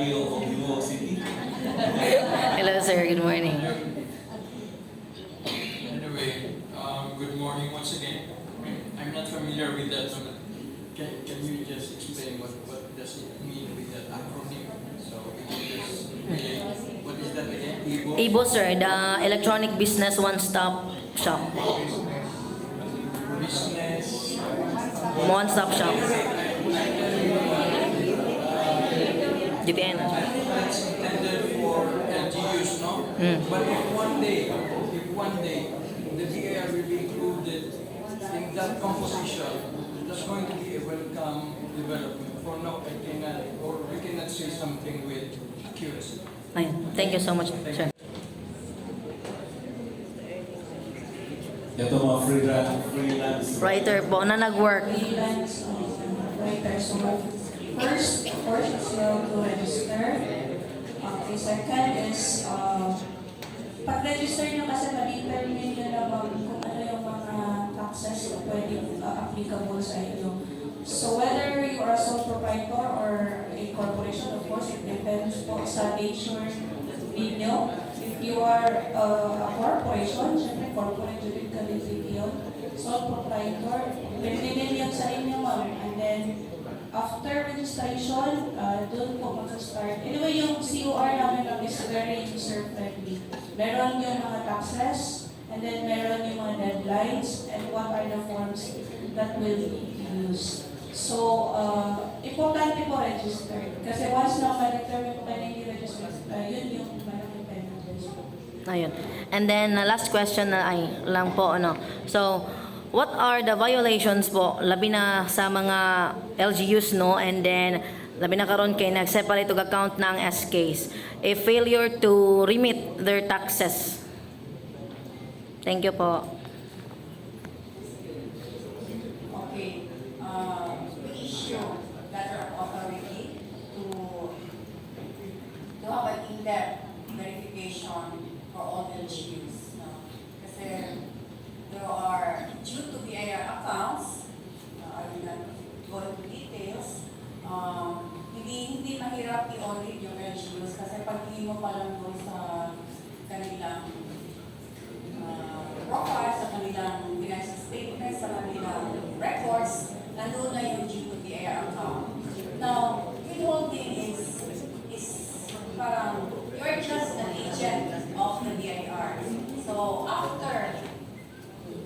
Mario of New York City. Hello, sir. Good morning. Anyway, good morning once again. I'm not familiar with that, so can you just explain what does it mean with that acronym? So what is that again? IBO, sir, the Electronic Business One-Stop Shop. Business. One-Stop Shop. GPN. That's intended for LGUs, no? But if one day the BIR will be included in that composition, that's going to be a welcome development. For now, we cannot say something with accuracy. Ayun. Thank you so much, sir. Ito mga freelance. Writer po na nag-work. Freelance writer. So first, of course, is you have to register. Okay, second is pag-register nyo kasi ma-determine nyo na kung ano yung mga taxes na pwedeng applicable sa inyo. So whether you are a sole proprietor or a corporation, of course, it depends po sa nature ninyo. If you are a corporation, syempre corporate jurisdiction yun. Sole proprietor, pwede din yun sa inyo, ma'am. And then, after registration, doon po mag-start. Anyway, yung COR namin is very user-friendly. Meron yung mga taxes, and then meron yung mga deadlines, and what are the forms that will be used. So, importante po register. Kasi once na ma-determine pa na i-register, yun yung malaking penalties po. Ayun. And then, last question na ay lang po, ano. So, what are the violations po, labi na sa mga LGUs, no? And then, labi na karon kay nag-separate og account ng SKs. A failure to remit their taxes. Thank you po. Okay. We issue letter of authority to have an in-depth verification for all LGUs. No? Kasi there are, due to BIR accounts, I will not go into details, hindi mahirap i-audit yung LGUs kasi pag hindi mo pa lang doon sa kanilang profile, sa kanilang financial statements, sa kanilang records, nandun na yung due to BIR account. Now, withholding is parang, you're just an agent of the BIR. So, after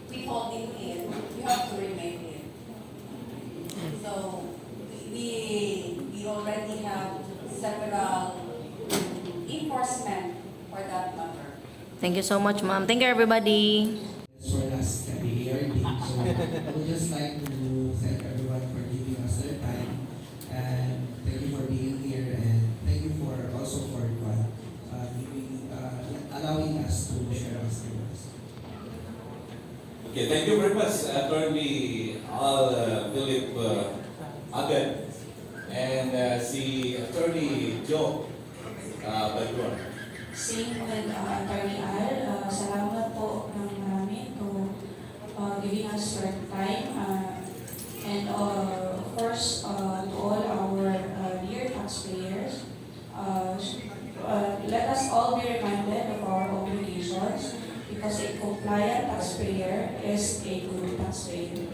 withholding in, you have to remain in. So, we already have several enforcement for that matter. Thank you so much, ma'am. Thank you, everybody. For us Kapihan. So I would just like to thank everyone for giving us their time, and thank you for being here, and thank you for also for allowing us to share our stories. Okay, thank you very much, Attorney Philip Agad, and si Attorney Joe Bagong. Same with Attorney Al. Salamat po ng marami to giving us your time. And of course, to all our dear taxpayers, let us all be reminded of our obligations because a compliant taxpayer is a good taxpayer.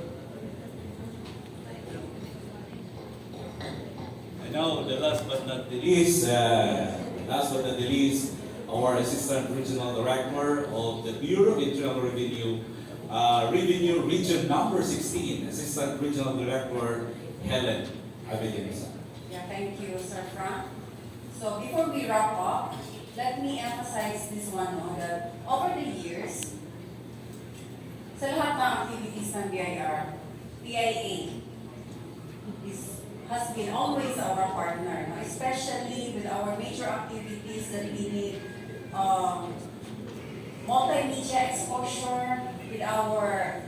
And now, the last but not the least, our Assistant Regional Director of the Bureau Regional Revenue Region No. 16, Assistant Regional Director Helen Avellanza. Yeah, thank you, Sir Frank. So before we wrap up, let me emphasize this one, no, that over the years, sa lahat ng activities ng BIR, PIA has been always our partner, no? Especially with our major activities that we need multimedia exposure, with our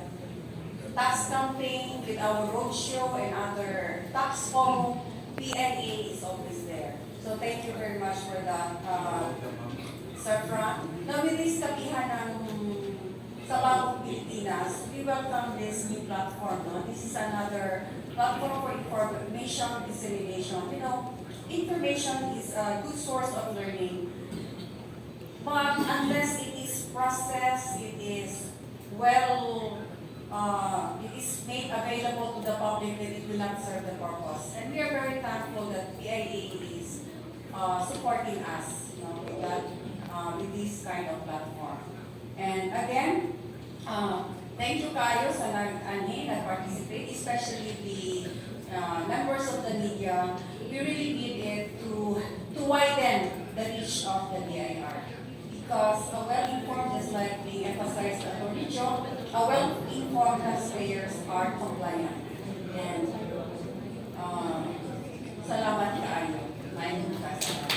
tax campaign, with our roadshow and other tax forum. PIA is always there. So thank you very much for that, Sir Frank. Now with this Kapihan ng sa Bagong Pilinas, we welcome this new platform. No? This is another platform for information dissemination. You know, information is a good source of learning, but unless it is processed, it is it is made available to the public, then it will not serve the purpose. And we are very thankful that BIA is supporting us, with that, with this kind of platform. And again, thank you kayo sa nag-participate, especially the members of the media. We really need it to widen the reach of the BIR. Because a well-informed, just like being emphasized at the region, a well-informed taxpayers are compliant. And salamat kaayo. Maayong kasalamat.